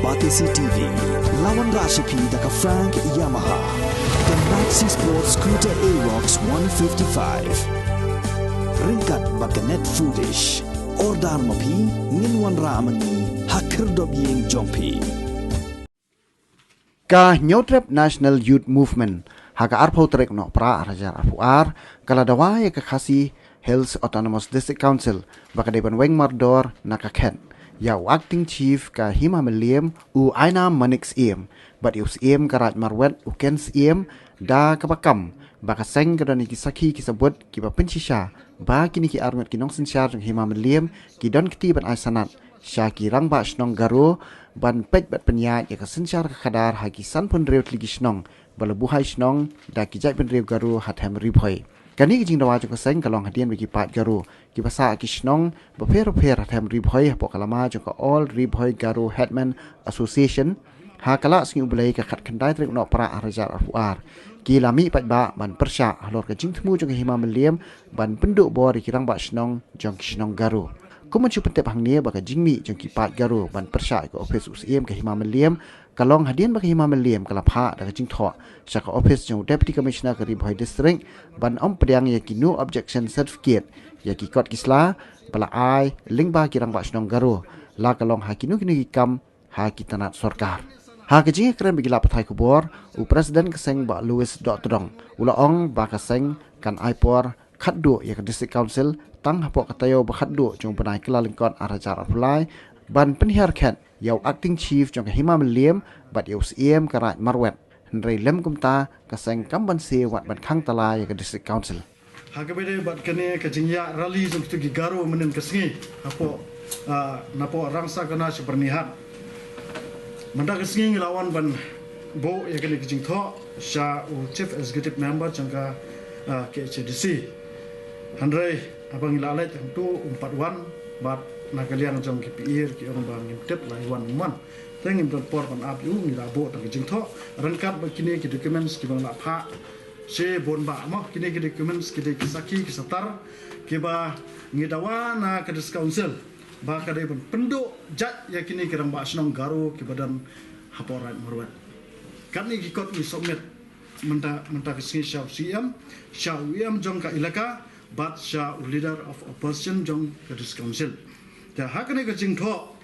Batisi TV, lawan Rashipi daka Frank Yamaha, dan Maxi Sports Scooter Aerox 155. Ringkat baka net foodish, ordar mapi, nginwan ramani, hakir dobyeng jompi. Ka Nyotrep National Youth Movement, haka arpo trek no pra rajar arpuar, kala dawai ka khasi Hills Autonomous District Council, baka depan weng mardor nakaket. Ya acting chief ka Hima Meliam u aina manix iem but us iem karat marwet u kens iem da kapakam baka seng kada ni kisaki kisabut ki ba pensisha ba kini ki armet kinong sensyar jong Hima Meliam ki don kti ban aisanat sya ki rang ba snong garo ban pet bat penyat ya ka sensyar ka kadar haki san pun reut ligi snong balabuhai snong da ki jai pen reut garo hatem ribhoi kani kijing dawa jong seng kalong hadian bagi pat garo ki basa kisnong bapher hatem ribhoi po kalama jong ka all ribhoi garo headman association ha kala singi ublai ka khat khandai trek no para arajar afuar ki lami pat ba ban persya halor ka jing thmu jong Hima Meliam ban penduk bor kirang ba snong jong kisnong garo kuma chu pentep hang nia baka jingmi jong ki pat garo ban persya ka office usiem ka Hima Meliam kalong hadian baka Hima Meliam kalapha da jing tho saka office jong deputy commissioner ka ribhoi district ban om pedang ya ki no objection certificate ya ki kot kisla bala ai lingba kirang ba snong garo la kalong hakinu kini kam ha kitanat sarkar ha kejing keren bigila pathai kubor u president keseng ba Louis Dotdong ulaong ba keseng kan aipor khaddu ya ka district council tang hapok katayo ba khaddu jong panai kala lingkon arajar apulai ban penhiar khat yau acting chief jong Hima Meliam bat yau siem karat marwet hendrei lem kumta keseng kamban se wat ban khang tala ya ka district council Hakabede bat kene kejingya rally jong tu garo menen kesengi hapo napo rangsa kana sepernihat manda kesengi ngelawan ban bo ya kene kejing tho sha u chief executive member jangka KHDC handrai abang ilalai tentu 41 bat nakalian jong KPIR ki orang bang ngintep laiwan man tengim don por ban ap yu ngilabo tang kejing tho rangkat bakini ki documents ki bang la pha se bon ba mo kini ki documents ki kisaki ki satar ki ba ngidawa na ka dis council ba ka dai ban penduk jat ya kini kirang ba snong garo ki badan haporat marwat kan ni ki kot ni submit menta kesengi sya UM jong ka ilaka bat sya leader of opposition jong ka dis council ta hakane ka jing tho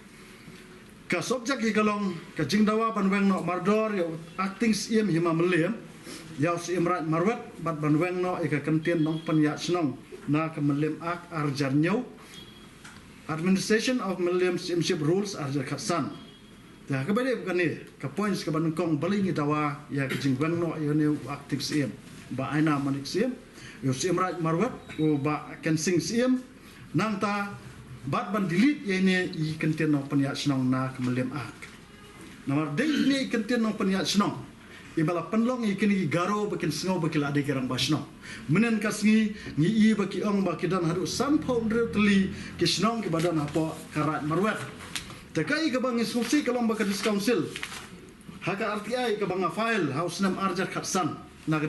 ka subject ki kalong ka jing dawa ban weng no mardor ya acting CM Hima Meliam yau si imrat marwat bat ban weng no ika kentien nong penya snong na ka Meliam ak arjar nyau administration of Meliam simship rules arjar khatsan ta ka bade bukan ni ka points ka ban kong baling dawa ya ka jing weng no ya ne active CM ba aina manik CM yau si imrat marwat o ba kan sing CM nang ta bat ban delete ya ne I kentien nong penya snong na ka Meliam ak namar dei ni kentien nong penya snong ibala penlong ikini garo bakin sengau bakil ade kirang basno menen kasngi ni I baki ong baki dan hadu sampau ndre teli kisnong ki badan apa karat marwet takai ka bang instruksi kalong baka dis council haka RTI ka bang file house nam arjar khatsan na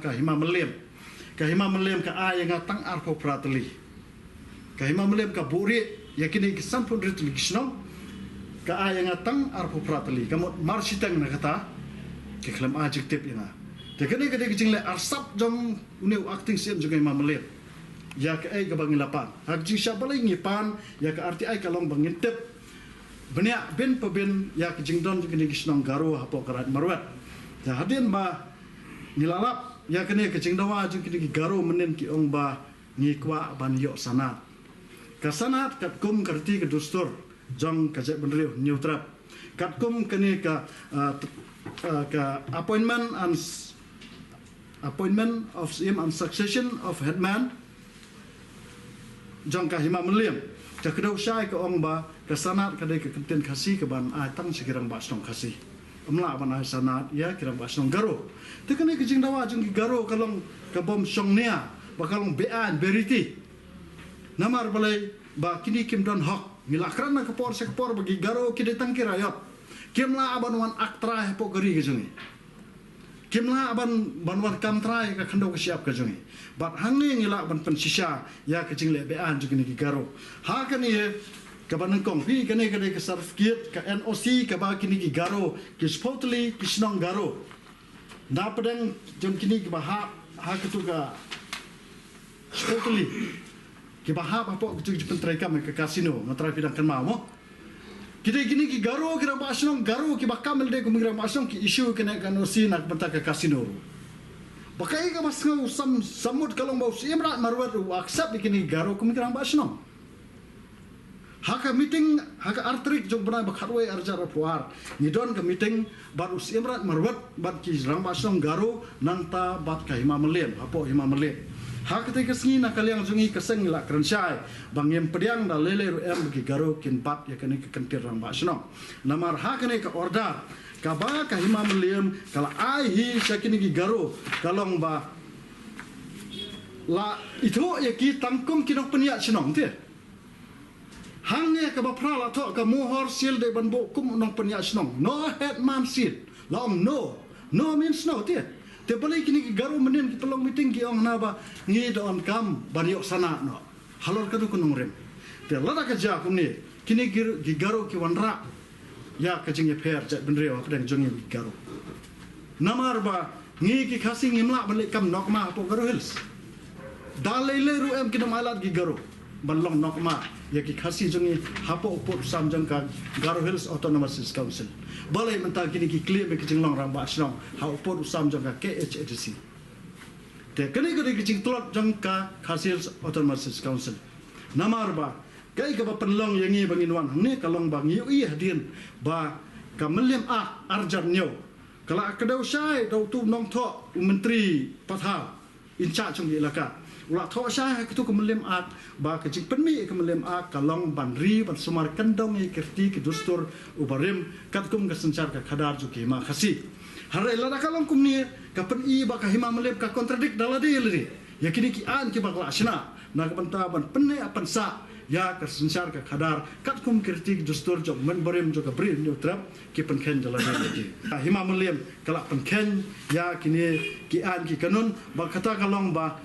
ka Hima Meliam ka ay nga tang arpo prateli ka Hima Meliam ka buri yakini ki sampau ndre teli kisnong ka ay nga tang arpo prateli kamot marsitang na kata ke kelam adjektif ina te kene kene kecing le arsap jong uneu acting sim jong Hima Meliam ya ke ai ka bangilapan hak ji sya balai ngipan ya ke RTI kalong bangintep benya ben peben ya ke jingdon kene kisnong garo hapo karat marwat ya hadin ba nilalap ya kene kecing dawa jong kene garo menen ki ong ba ngikwa ban yo sanat ka sanat kat kum kerti ke dustur jong ka jek benriu neutrap kat kum kene ka appointment of CM and succession of headman jong ka Hima Meliam ta kedau syai ka ong ba ka sanat ka dei ka kenten khasi ka ban ai tang sikirang ba snong khasi amla ban ai sanat ya kirang ba snong garo te kane ka jing dawa jong ki garo kalong ka bom song nia ba kalong bean beriti namar balai ba kini kim don hok milakran na ka por bagi garo ki detang ki rayot kimla aban wan aktra po gari ke jungi kimla aban banwan kamtra ka khando ka siap ka jungi bat hangi ngila ban pensisha ya ke jingle bean jugini ki garo ha kan ye kaban kong pi kene ke certificate ka NOC ka ba kini ki garo ki supposedly ki snong garo na padang jom kini ki ba ha ketu ka supposedly ki ba ha apa ketu pentrai kam ke kasino matrai pidang kan mau kita gini ki garo kira ba snong garo ki ba kamel de ko migra ma snong ki issue kene ka NOC nak bentak ke kasino bakai ka mas ngau samut kalong bau simrat marwat accept kini garo ko migra ba snong haka meeting haka artrik jong bana bakharwe arjar puar nidon ke meeting baru simrat marwat bat ki rang basong garo nanta bat ka hima melen apo hima melen haka te kesni na kaliang jungi keseng la krensyai bangem pediang da lele ru em ki garo kin bat ya kene ke kentir rang basong namar haka ne ka order ka ba ka hima melen kala ai hi sakini ki garo kalong ba la itu ya ki tangkum kinok peniak sinong te hangnya ke bapra la to ke mohor sil de ban bo kum nong penya snong no headman sil long no means no te boleh kini garu menen ki pelong meeting ki ong na ba ngi don kam bariok sana no halor ka du kunong rem te la ka ja kum ni kini gi garu ki wanra ya ka jing per ja ben reo ka dang jong gi garu namar ba ngi ki khasi ngimla balik kam nok ma po garu hills dalele ru em ki malat gi garu balong nok ma ya ki khasi jungi hapo upot samjang ka Garo Hills Autonomous Council balai mentang kini ki clear be kijing long ramba asrong ha upot samjang ka KHADC te kini ko ki jing tlot jang ka Khasi Hills Autonomous Council namar ba kai ka ba penlong yangi bangin wan ne kalong bang yu i hadin ba ka melim a arjan nyo kala kedau sai dau tu nong tho menteri patha in charge jong ilaka ulah thok saya itu kemelim at ba kecik penmi kemelim at kalong bandri ban sumar kendong i kerti ke dustur ubarim katkum kesencar ka khadar ju ma khasi hare lada kalong kumni ka pen i ba ka hima melim ka kontradik daladi liri ya kini ki an ki bakla asna na ka banta ban penne apan sa ya kesencar ka khadar katkum kerti dustur ju men barim ju ka brin ju trap ki pen khen daladi liri hima melim kala pen khen ya kini ki an ki kanun ba kata kalong ba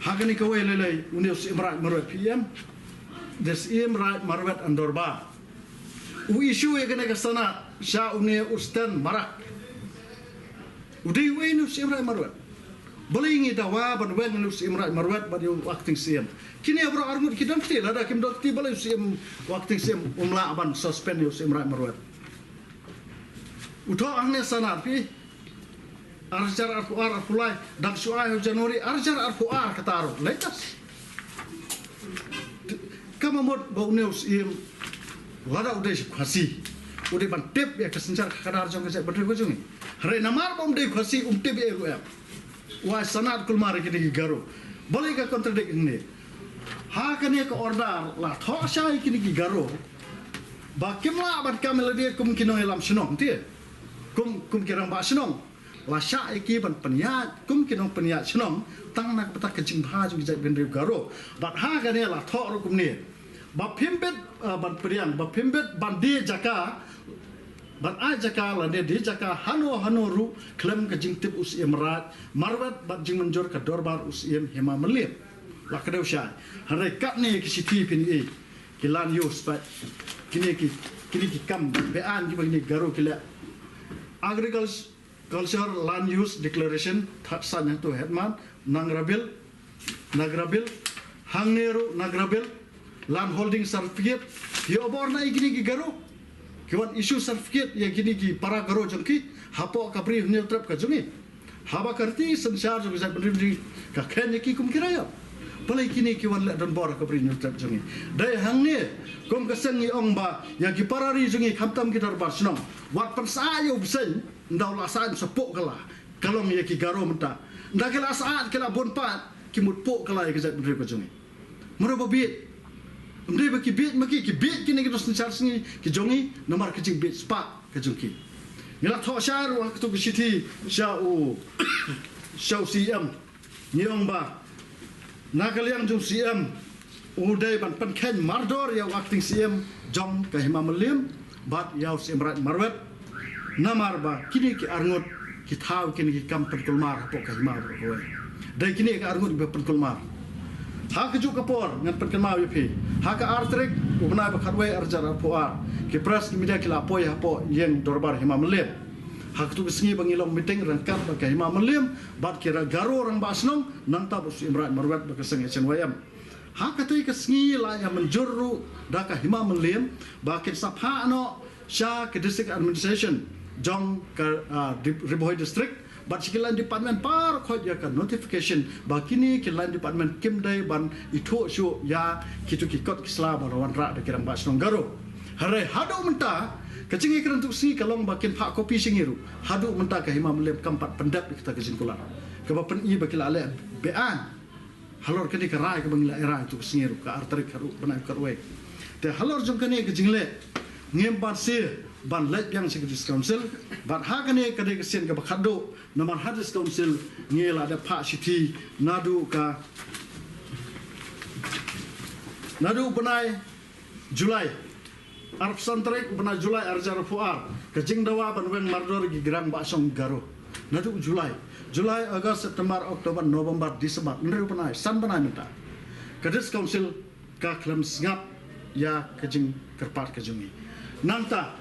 hakani kawai lelai unius imrat marwat PM des imrat marwat andorba u isu ya kena kesana sya uni ustan marak udi unius imrat marwat belingi dawa ban wen unius imrat marwat ban waktu siam kini abro armut kidan ti lada kim dokti balai siam waktu siam umla ban suspend unius imrat marwat uto ahne sana pi arjar arfuar arfulai dak suai Januari arjar arfuar kataru letas kamamot bau neus im lada udah khasi udah ban tip ya kesencar kadar jong ke bedre gojung hare namar bom de khasi tip ya go wa sanad kulmar kini garo boleh ka contradict ini ha kani ka order la tho sai kini garo ba kimla ban kamel dia kum kino elam snong tie kum kirang ba snong la sya iki ban penyat kum kinong penyat snong tang nak petak kecing bha ju jai ben garo bat ha ka ne la tho ru kum ni ba phimbet ban priang ba phimbet ban di jaka ban a jaka la ne di jaka hano ru klem kecing tip us imrat marwat bat jing menjor ka dorbar us im hema melim la kadau sya hare kat ni ki city pin e ki lan yus bat kini ki kam be an ki bani garo ki la Culture Land Use Declaration Thatsan itu Hetman Nagrabil Hangneru Nagrabil Land Holding Certificate yo borna igini ki garo kiwan issue certificate ya gini ki para garo jongki hapo kapri ne trap ka jungi haba karti sensar jo bisa berdiri ka khen ki kum kiraya palai kini kiwan le don bor kapri ne trap jungi dai hangne kum kasen ni ong ba ya ki parari jungi khamtam ki darbar snong wat pensayo besen ndau la saat sepok kala kalong ya ki garo menta nda kala saat kala bonpat ki mut pok kala ya kejat berdiri kejungi mero bit mri ba ki bit kini ki dos nsar sini ki jongi nomor kecing bit spa kejungki ngila tho syar waktu ki siti syau CM niong ba nakaliang jung CM udai ban pen mardor ya waktu CM jong ka hima melim bat yaw simrat marwet namar ba kini ki arngot ki thaw kini ki kam penkulmar po ka hima ko dai kini ka arngot be penkulmar Ha kejuk kapor ngan perkemau yupi. Ha ka artrik ubnai bakatwe arjar arpuar. Ki pras ki media kila apoy hapo yang dorbar hima melim. Ha ketu kesengi bangilong meeting rangkat baka hima melim bat kira garo orang basnong nang ta bus imran marwat baka sengi SNYM. Ha katui kesengi la yang menjuru daka hima melim bakin sapha no sya ke district administration jong ke Ribohoi district. But sekilan department par khoj ya kan notification bakini kilan department kim dai ban itu syu ya kitu kikot kisla barawan ra de kirang bas nong garo hare hadu menta kecingi kerentuk si kalong bakin pak kopi singiru hadu menta ka hima melem kampat pendap kita kesimpulan ke bapen i bakil ale bean halor kini ka rai ke bangila era itu singiru ka artarik haru banai karwe te halor jong kini ke jingle ngem ban se ban let yang security council ban ha kani kade kesien ka bakhado nomor hadis council ngela ada pak city nadu benai Julai Arab Santrik benai Julai arjar fuar kejing dawa ban weng mardor gi gerang basong garo nadu Julai Agust September Oktober November Desember nadu benai san benai minta kadis council ka klam sngap ya kejing kerpat kejungi nanta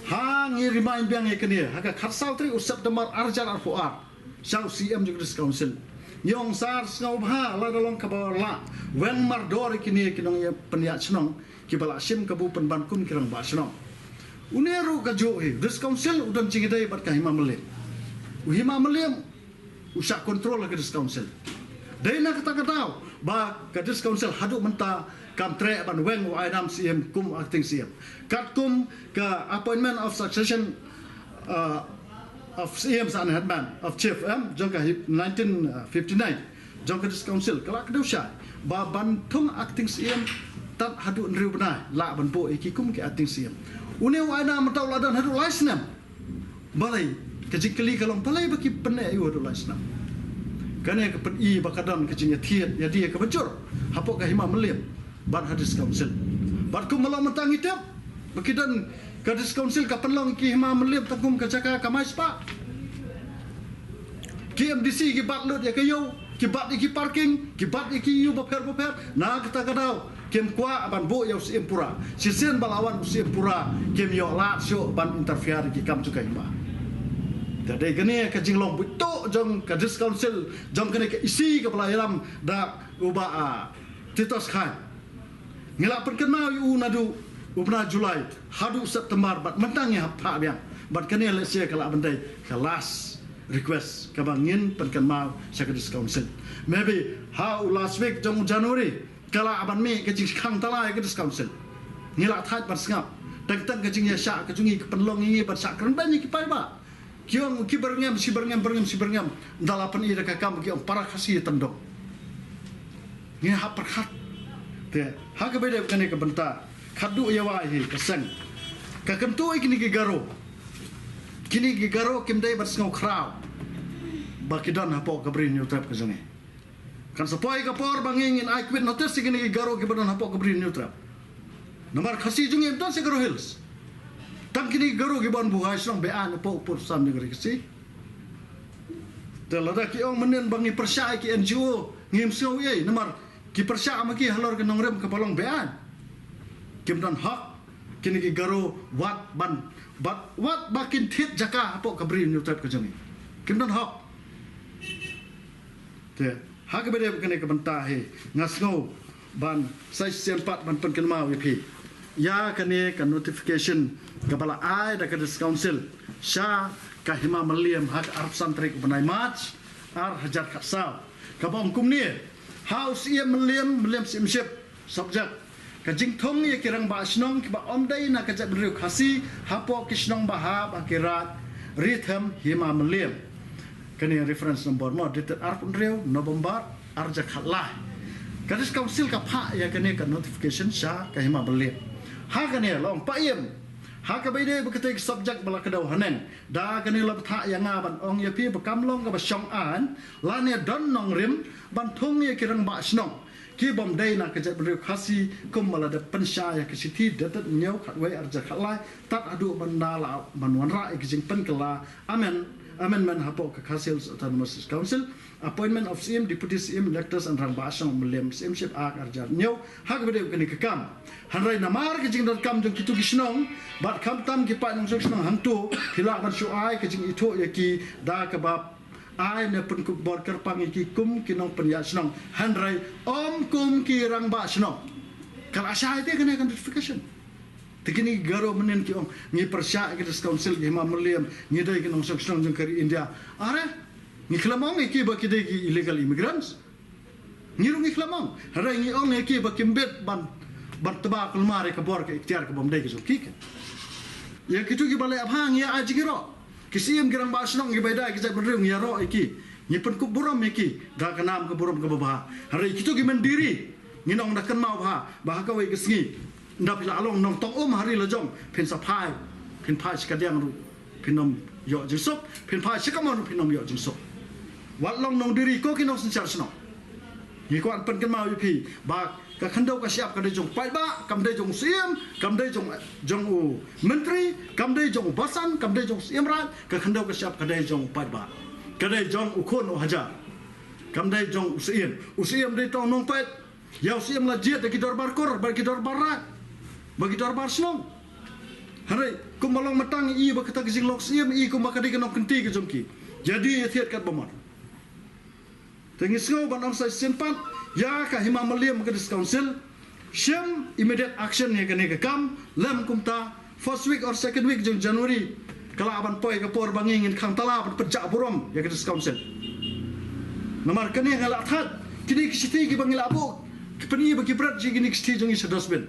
ha ngi remind biang ekenia ha ka khatsal tri September arjar arfuar sau CM juga council nyong sar ngau bha la dalong ka la wen mar dor kini kinong ya peniat senong ki bala sim ka bu pen ban kum kirang ba senong uneru ka jo he dis council udon cingidai bat ka hima melem usak kontrol ka dis council dai na kata katau ba ka dis council hadu menta kam tre ban weng wa ainam CM kum acting CM kat kum ka appointment of succession of CM san headman of chief jangka 1959 jangka dis council kala kedusha ba ban thung acting CM tat hadu nriu bana la ban po iki kum ki acting CM une wa ainam taw ladan hadu laisnam balai kejikli kalong balai baki penne ayu hadu laisnam kane ke pen i bakadam kejinya thiet ya dia ke bejur hapok ka hima melem ban hadis council bat kum malam mentang itap bekidan hadis council ka penlong ki hima melem takum ka jaka ka maispa ki MDC ki bat lut ya ke yo ki bat iki parking ki bat iki yu baper na kata kadau kem kwa ban bo yo simpura sisen balawan simpura kem yo la syo ban interfere ki kam juga hima jadi gini ke jinglong buto jong ke dis council jong kene ke isi ke pelayaran da uba titos khan ngila perkenal yu nadu ubna Julai hadu September bat mentangnya hap biang bat kene lesia kala bandai kelas request ke bangin perkenal sa dis council maybe how last week jong Januari kala aban me ke jing khang talai ke dis council ngila thai bat sngap tang ke jing ya sya ke jungi ke penlong ini bat sak kren banyi ki pai ba kiong ki berngam si berngam dalapan ida ka kam kiong para khasi tandok ni ha perkhat te ha ka beda kane ka benta khadu ya wa hi keseng ka kentu kini ki garo kim dai bas ngau kraw bakidan ha po ka brin new trap ka jange kan sapoi ka por bangingin I quit notice kini ki garo ki badan ha po ka brin new trap nomor khasi jungi don se garo hills tang kini garo ki ban buhay song bean po sam ni gari kasi telada ki ong menen bangi persya ki NGO ngim so ye nomor ki persya ma ki halor ke nongrem ke palong bean kim dan hak kini ki garo wat bakin tit jaka po kabri new type ke jami kim dan hak te hak bede kene ke benta he ngasngo ban sai sempat ban penkelma wipi ya kane kan notification kepala ai da kadis council sha ka hima meliem hak Arab Santrik benai match ar hajar kasau ka bom kum ni house ia meliem simship subject ka jingthong ye kirang ba snong ki ba omdai na ka jat riu khasi hapo kisnong ba ha akirat rhythm hima meliem kani reference number mo dated Arab riu November arja khalah kadis council ka pha ya kane ka notification sha ka hima meliem ha kane long paiem ha ka bede beketik subjek bala kedau hanen da kane lab tha yang ban ong ye pi bekam long ka ba syong an la ne don nong rim ban thong ye kirang ba snong ki bom dai na ka jat belu khasi kum mala da pensya ya ke siti datat nyau khat wai arja khalai tat adu bandala banwan ra ke jing pen kala amen amendment hapo ke Hills Autonomous Council, appointment of CM, deputy CM, electors and rang basang meliam CM ship ak arjar new hak bede kini kekam hanrai namar ke jing kam jong kitu kisnong bat kam tam ki pa nong sonong hantu hilak ban syuai ke jing itu yaki da kebab ai ne pun ku bor kerpang iki kum kinong pen ya snong hanrai kum ki rang ba snong kal asai te kena identification tikini garo menen ki ngi persya ke council ki ma meliam ngi dai kinong sonong jong kari India are ngi klamong iki ba kidai ki illegal immigrants ngi ru ngi klamong hanrai ngi iki ba kimbet ban tebak lemari ke bor ke ikhtiar ke bomdai ke sukik ya kitu ki balai abhang ya aji giro kisim girang ba snong ki baida ki jab rung ya ro iki ni pen ku buram iki da kanam ke buram ke babah hari kitu ki mendiri ni nong da kan mau bah ka wei ke sngi nda pila along nong tong hari la jong pen sa phai sikadiang ru pinom yo jingsop pen phai sikamon pinom yo jingsop wat long nong diri ko ki nong sinchar snong ni ko an pen kan mau pi ba ka khandau ka siap ka de jong pai ba kam de jong sim kam de jong u menteri kam de jong basan kam de jong sim ran ka khandau ka siap ka de jong pai ba ka de jong u khon u haja kam de jong usiem de tong nong pet ya usiem la jet ki dorbar kor ba ki dorbar rat ba ki dorbar snong hari ku malong matang i ba kata gising lok sim i ku makadi ka nong kenti ke jongki jadi thiat kat bomar tengis ngau ban ang sai senpat ya ka hima meliam ke council sham immediate action ye kene ke kam lam kumta first week or second week jong January kala aban poi ke por bangingin khang tala pejak burom ye ke council namar kene ngala that kini kisiti ki bangila abu kepeni bagi berat ji kini kisiti jong is dosbin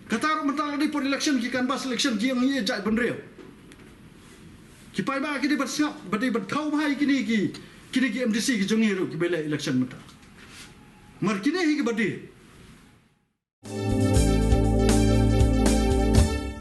katar mentala di por election ki kan bas election ki yang ye jai benreo ki pai ba kini bersap badi berthau hai kini ki MDC ki jong iru ki bela election mata Markine higi badi